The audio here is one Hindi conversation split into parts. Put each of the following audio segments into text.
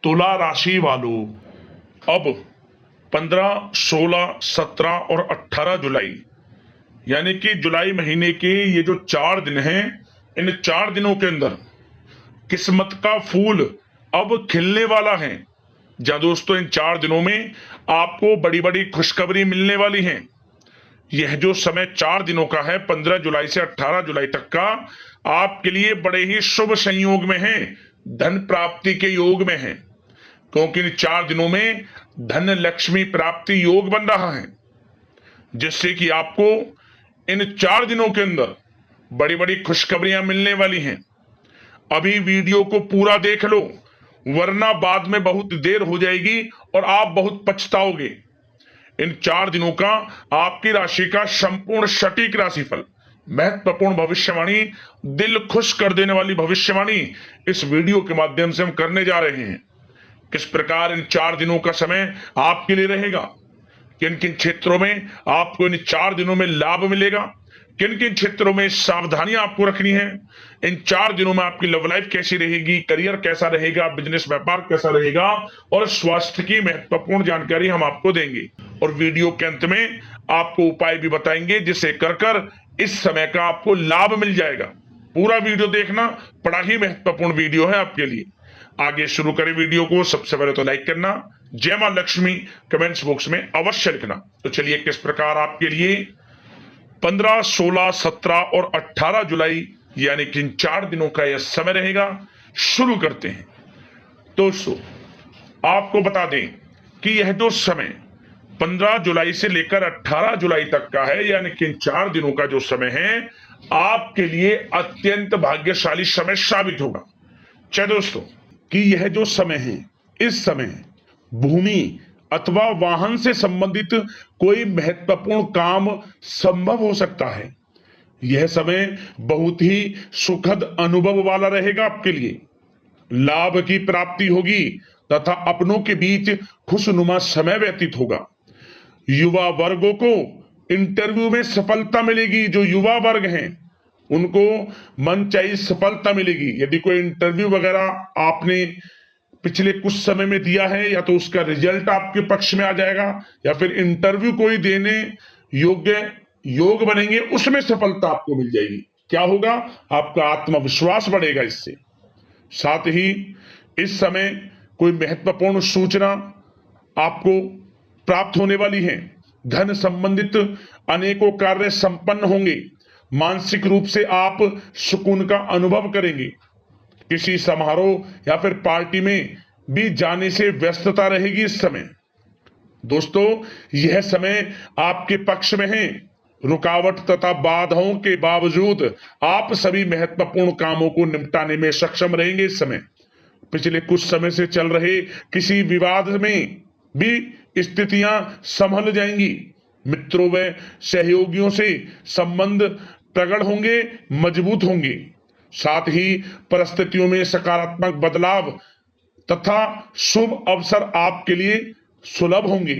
तुला राशि वालों, अब 15, 16, 17 और 18 जुलाई यानी कि जुलाई महीने के ये जो 4 दिन हैं, इन 4 दिनों के अंदर किस्मत का फूल अब खिलने वाला है। जहां दोस्तों इन 4 दिनों में आपको बड़ी बड़ी खुशखबरी मिलने वाली है। यह जो समय 4 दिनों का है, 15 जुलाई से 18 जुलाई तक का, आपके लिए बड़े ही शुभ संयोग में है, धन प्राप्ति के योग में है। क्योंकि इन 4 दिनों में धन लक्ष्मी प्राप्ति योग बन रहा है, जिससे कि आपको इन 4 दिनों के अंदर बड़ी बड़ी खुशखबरियां मिलने वाली हैं। अभी वीडियो को पूरा देख लो, वरना बाद में बहुत देर हो जाएगी और आप बहुत पछताओगे। इन 4 दिनों का आपकी राशि का संपूर्ण सटीक राशिफल, महत्वपूर्ण भविष्यवाणी, दिल खुश कर देने वाली भविष्यवाणी इस वीडियो के माध्यम से हम करने जा रहे हैं। किस प्रकार इन 4 दिनों का समय आपके लिए रहेगा, किन किन क्षेत्रों में आपको इन 4 दिनों में लाभ मिलेगा, किन किन क्षेत्रों में सावधानियां आपको रखनी है, इन 4 दिनों में आपकी लव लाइफ कैसी रहेगी, करियर कैसा रहेगा, बिजनेस व्यापार कैसा रहेगा और स्वास्थ्य की महत्वपूर्ण जानकारी हम आपको देंगे। और वीडियो के अंत में आपको उपाय भी बताएंगे, जिससे कर कर इस समय का आपको लाभ मिल जाएगा। पूरा वीडियो देखना, बड़ा ही महत्वपूर्ण वीडियो है आपके लिए। आगे शुरू करें वीडियो को। सबसे पहले तो लाइक करना, जय मां लक्ष्मी कमेंट्स बॉक्स में अवश्य लिखना। तो चलिए किस प्रकार आपके लिए 15, 16, 17 और 18 जुलाई यानी कि इन 4 दिनों का यह समय रहेगा, शुरू करते हैं। दोस्तों आपको बता दें कि यह जो समय 15 जुलाई से लेकर 18 जुलाई तक का है, यानी कि इन 4 दिनों का जो समय है, आपके लिए अत्यंत भाग्यशाली समय साबित होगा। चलिए दोस्तों कि यह जो समय है, इस समय भूमि अथवा वाहन से संबंधित कोई महत्वपूर्ण काम संभव हो सकता है। यह समय बहुत ही सुखद अनुभव वाला रहेगा आपके लिए। लाभ की प्राप्ति होगी तथा अपनों के बीच खुशनुमा समय व्यतीत होगा। युवा वर्गों को इंटरव्यू में सफलता मिलेगी। जो युवा वर्ग हैं उनको मनचाही सफलता मिलेगी। यदि कोई इंटरव्यू वगैरह आपने पिछले कुछ समय में दिया है, या तो उसका रिजल्ट आपके पक्ष में आ जाएगा, या फिर इंटरव्यू कोई देने योग्य योग बनेंगे, उसमें सफलता आपको मिल जाएगी। क्या होगा? आपका आत्मविश्वास बढ़ेगा इससे। साथ ही इस समय कोई महत्वपूर्ण सूचना आपको प्राप्त होने वाली है। धन संबंधित अनेकों कार्य संपन्न होंगे। मानसिक रूप से आप सुकून का अनुभव करेंगे। किसी समारोह या फिर पार्टी में भी जाने से व्यस्तता रहेगी इस समय। दोस्तों यह समय आपके पक्ष में है। रुकावट तथा बाधाओं के बावजूद आप सभी महत्वपूर्ण कामों को निपटाने में सक्षम रहेंगे इस समय। पिछले कुछ समय से चल रहे किसी विवाद में भी स्थितियां संभल जाएंगी। मित्रों व सहयोगियों से संबंध प्रगाढ़ होंगे, मजबूत होंगे। साथ ही परिस्थितियों में सकारात्मक बदलाव तथा शुभ अवसर आपके लिए सुलभ होंगे।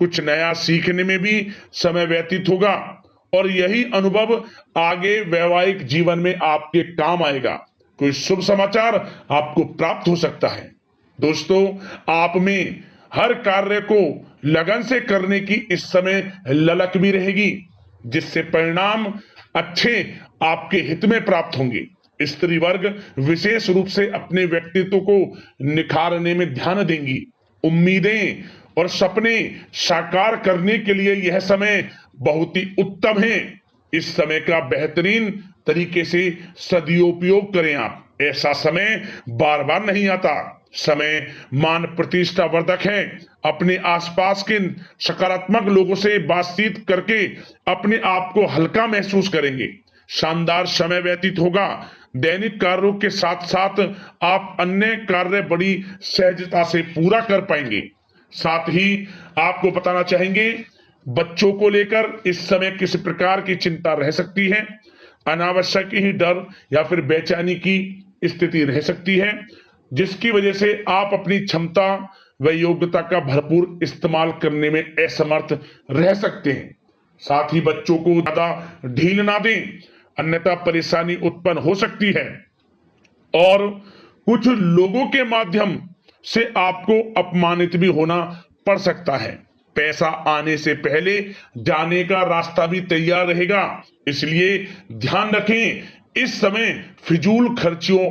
कुछ नया सीखने में भी समय व्यतीत होगा और यही अनुभव आगे वैवाहिक जीवन में आपके काम आएगा। कोई शुभ समाचार आपको प्राप्त हो सकता है। दोस्तों आप में हर कार्य को लगन से करने की इस समय ललक भी रहेगी, जिससे परिणाम अच्छे आपके हित में प्राप्त होंगे। स्त्री वर्ग विशेष रूप से अपने व्यक्तित्व को निखारने में ध्यान देंगी। उम्मीदें और सपने साकार करने के लिए यह समय बहुत ही उत्तम है। इस समय का बेहतरीन तरीके से सदुपयोग करें आप। ऐसा समय बार बार नहीं आता। समय मान प्रतिष्ठा वर्धक है। अपने आसपास के सकारात्मक लोगों से बातचीत करके अपने आप को हल्का महसूस करेंगे। शानदार समय व्यतीत होगा। दैनिक कार्यों के साथ साथ आप अन्य कार्य बड़ी सहजता से पूरा कर पाएंगे। साथ ही आपको बताना चाहेंगे, बच्चों को लेकर इस समय किसी प्रकार की चिंता रह सकती है। अनावश्यक ही डर या फिर बेचैनी की स्थिति रह सकती है, जिसकी वजह से आप अपनी क्षमता व योग्यता का भरपूर इस्तेमाल करने में असमर्थ रह सकते हैं। साथ ही बच्चों को ज्यादा ढील ना दें, अन्यथा परेशानी उत्पन्न हो सकती है। और कुछ लोगों के माध्यम से आपको अपमानित भी होना पड़ सकता है। पैसा आने से पहले जाने का रास्ता भी तैयार रहेगा, इसलिए ध्यान रखें, इस समय फिजूल खर्चियों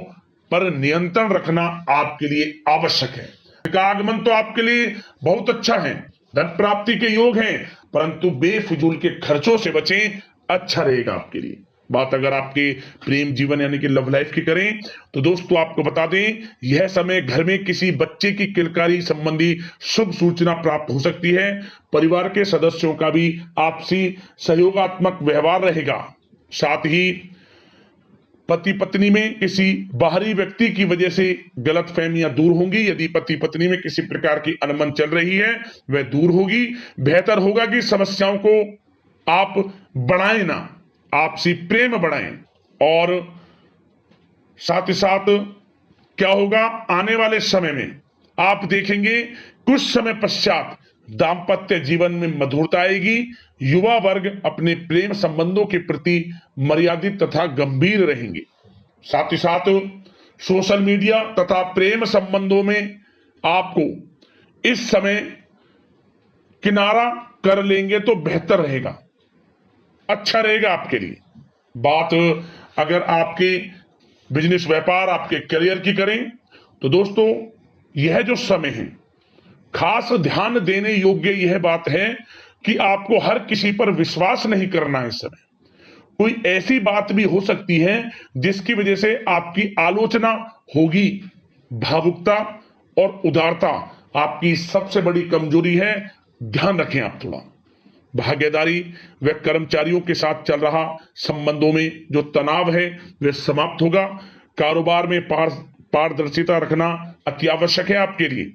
पर नियंत्रण रखना आपके लिए आवश्यक है। का आगमन तो आपके लिए बहुत अच्छा है, धन प्राप्ति के योग हैं, परंतु बेफिजूल के खर्चों से बचें, अच्छा रहेगा आपके लिए। बात अगर आपके प्रेम जीवन यानी कि लव लाइफ की करें तो दोस्तों आपको बता दें, यह समय घर में किसी बच्चे की किलकारी संबंधी शुभ सूचना प्राप्त हो सकती है। परिवार के सदस्यों का भी आपसी सहयोगात्मक व्यवहार रहेगा। साथ ही पति पत्नी में किसी बाहरी व्यक्ति की वजह से गलतफहमियां दूर होंगी। यदि पति पत्नी में किसी प्रकार की अनबन चल रही है वह दूर होगी। बेहतर होगा कि समस्याओं को आप बढ़ाएं ना, आपसी प्रेम बढ़ाएं। और साथ ही साथ क्या होगा, आने वाले समय में आप देखेंगे कुछ समय पश्चात दाम्पत्य जीवन में मधुरता आएगी। युवा वर्ग अपने प्रेम संबंधों के प्रति मर्यादित तथा गंभीर रहेंगे। साथ ही साथ सोशल मीडिया तथा प्रेम संबंधों में आपको इस समय किनारा कर लेंगे तो बेहतर रहेगा, अच्छा रहेगा आपके लिए। बात अगर आपके बिजनेस व्यापार आपके करियर की करें तो दोस्तों यह जो समय है खास ध्यान देने योग्य यह बात है कि आपको हर किसी पर विश्वास नहीं करना है। इस समय कोई ऐसी बात भी हो सकती है जिसकी वजह से आपकी आलोचना होगी। भावुकता और उदारता आपकी सबसे बड़ी कमजोरी है, ध्यान रखें आप थोड़ा। भागीदारी व कर्मचारियों के साथ चल रहा संबंधों में जो तनाव है वह समाप्त होगा। कारोबार में पारदर्शिता रखना अति आवश्यक है आपके लिए।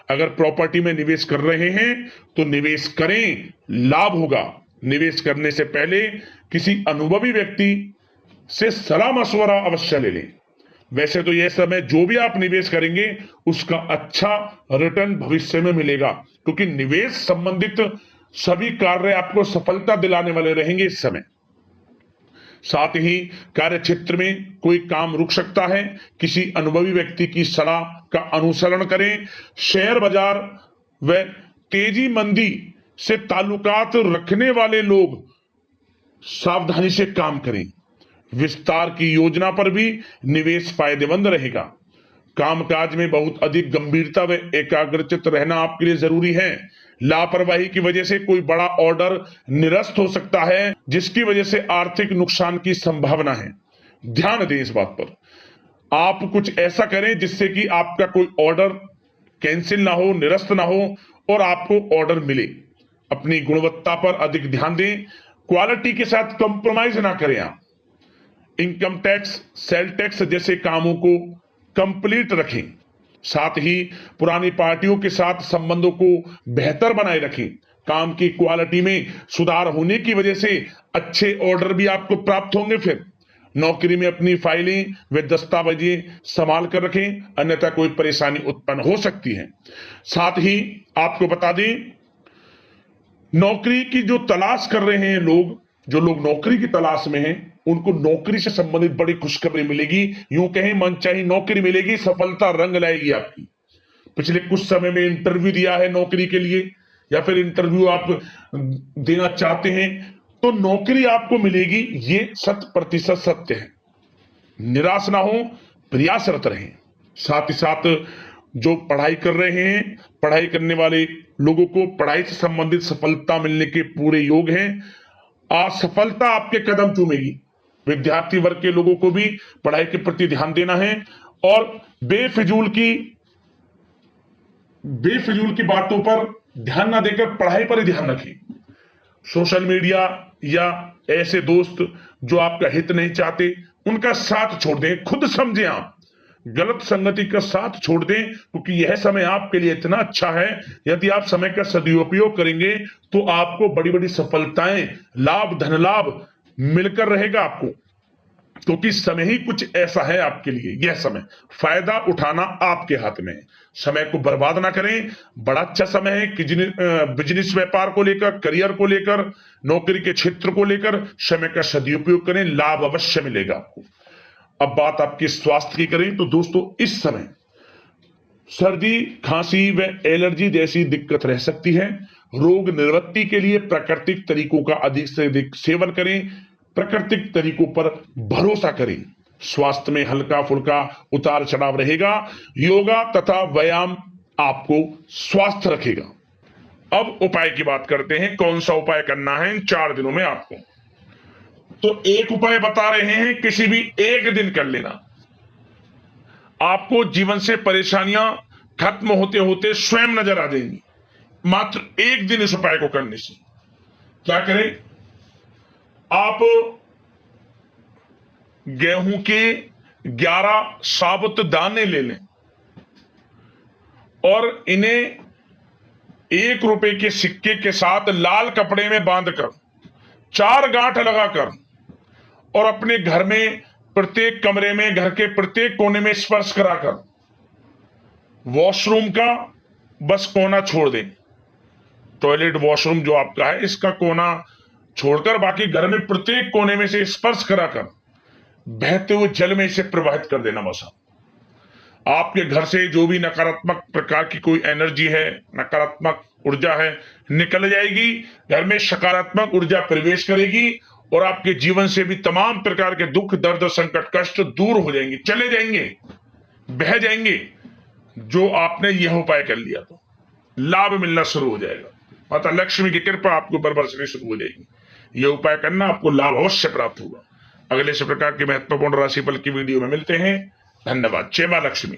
अगर प्रॉपर्टी में निवेश कर रहे हैं तो निवेश करें, लाभ होगा। निवेश करने से पहले किसी अनुभवी व्यक्ति से सलाह मशवरा अवश्य ले लें। वैसे तो यह समय जो भी आप निवेश करेंगे उसका अच्छा रिटर्न भविष्य में मिलेगा, क्योंकि निवेश संबंधित सभी कार्य आपको सफलता दिलाने वाले रहेंगे इस समय। साथ ही कार्य क्षेत्र में कोई काम रुक सकता है, किसी अनुभवी व्यक्ति की सलाह का अनुसरण करें। शेयर बाजार व तेजी मंदी से ताल्लुकात रखने वाले लोग सावधानी से काम करें। विस्तार की योजना पर भी निवेश फायदेमंद रहेगा। कामकाज में बहुत अधिक गंभीरता व एकाग्रचित रहना आपके लिए जरूरी है। लापरवाही की वजह से कोई बड़ा ऑर्डर निरस्त हो सकता है, जिसकी वजह से आर्थिक नुकसान की संभावना है। ध्यान दें इस बात पर। आप कुछ ऐसा करें जिससे कि आपका कोई ऑर्डर कैंसिल ना हो, निरस्त ना हो और आपको ऑर्डर मिले। अपनी गुणवत्ता पर अधिक ध्यान दें, क्वालिटी के साथ कंप्रोमाइज ना करें आप। इनकम टैक्स, सेल टैक्स जैसे कामों को कंप्लीट रखें। साथ ही पुरानी पार्टियों के साथ संबंधों को बेहतर बनाए रखें। काम की क्वालिटी में सुधार होने की वजह से अच्छे ऑर्डर भी आपको प्राप्त होंगे। फिर नौकरी में अपनी फाइलें व दस्तावेजें संभाल कर रखें, अन्यथा कोई परेशानी उत्पन्न हो सकती है। साथ ही आपको बता दें, नौकरी की जो तलाश कर रहे हैं लोग, जो लोग नौकरी की तलाश में हैं, उनको नौकरी से संबंधित बड़ी खुशखबरी मिलेगी। यूं कहें मनचाही नौकरी मिलेगी, सफलता रंग लाएगी आपकी। पिछले कुछ समय में इंटरव्यू दिया है नौकरी के लिए या फिर इंटरव्यू आप देना चाहते हैं तो नौकरी आपको मिलेगी, ये 100% सत्य है। निराश ना हो, प्रयासरत रहें। साथ ही साथ जो पढ़ाई कर रहे हैं, पढ़ाई करने वाले लोगों को पढ़ाई से संबंधित सफलता मिलने के पूरे योग हैं। असफलता आपके कदम चूमेगी। विद्यार्थी वर्ग के लोगों को भी पढ़ाई के प्रति ध्यान देना है और बेफिजूल की बातों पर ध्यान ना देकर पढ़ाई पर ही ध्यान रखें। सोशल मीडिया या ऐसे दोस्त जो आपका हित नहीं चाहते उनका साथ छोड़ दें। खुद समझें, आप गलत संगति का साथ छोड़ दें, क्योंकि यह समय आपके लिए इतना अच्छा है। यदि आप समय का सदुपयोग करेंगे तो आपको बड़ी बड़ी सफलताएं, लाभ, धन लाभ मिलकर रहेगा आपको, क्योंकि समय ही कुछ ऐसा है आपके लिए। यह समय फायदा उठाना आपके हाथ में है। समय को बर्बाद ना करें, बड़ा अच्छा समय है कि बिजनेस व्यापार को लेकर, करियर को लेकर, नौकरी के क्षेत्र को लेकर समय का सदुपयोग करें, लाभ अवश्य मिलेगा आपको। अब बात आपके स्वास्थ्य की करें तो दोस्तों इस समय सर्दी, खांसी व एलर्जी जैसी दिक्कत रह सकती है। रोग निवृत्ति के लिए प्राकृतिक तरीकों का अधिक से अधिक सेवन करें, प्राकृतिक तरीकों पर भरोसा करें। स्वास्थ्य में हल्का फुल्का उतार चढ़ाव रहेगा। योगा तथा व्यायाम आपको स्वस्थ रखेगा। अब उपाय की बात करते हैं, कौन सा उपाय करना है इन 4 दिनों में आपको। तो एक उपाय बता रहे हैं, किसी भी एक दिन कर लेना। आपको जीवन से परेशानियां खत्म होते होते स्वयं नजर आ जाएंगी, मात्र एक दिन इस उपाय को करने से। क्या करें? आप गेहूं के 11 साबुत दाने ले लें और इन्हें 1 रुपए के सिक्के के साथ लाल कपड़े में बांधकर 4 गांठ लगाकर और अपने घर में प्रत्येक कमरे में, घर के प्रत्येक कोने में स्पर्श कराकर वॉशरूम का बस कोना छोड़ दें। टॉयलेट वॉशरूम जो आपका है इसका कोना छोड़कर बाकी घर में प्रत्येक कोने में से स्पर्श कराकर बहते हुए जल में इसे प्रवाहित कर देना। बस आपके घर से जो भी नकारात्मक प्रकार की कोई एनर्जी है, नकारात्मक ऊर्जा है, निकल जाएगी। घर में सकारात्मक ऊर्जा प्रवेश करेगी और आपके जीवन से भी तमाम प्रकार के दुख, दर्द, संकट, कष्ट दूर हो जाएंगे, चले जाएंगे, बह जाएंगे। जो आपने यह उपाय कर लिया तो लाभ मिलना शुरू हो जाएगा। माता लक्ष्मी की कृपा आपके ऊपर बरसनी शुरू हो जाएगी। यह उपाय करना, आपको लाभ अवश्य प्राप्त होगा। अगले इस प्रकार के महत्वपूर्ण राशिफल की वीडियो में मिलते हैं। धन्यवाद। जय मां लक्ष्मी।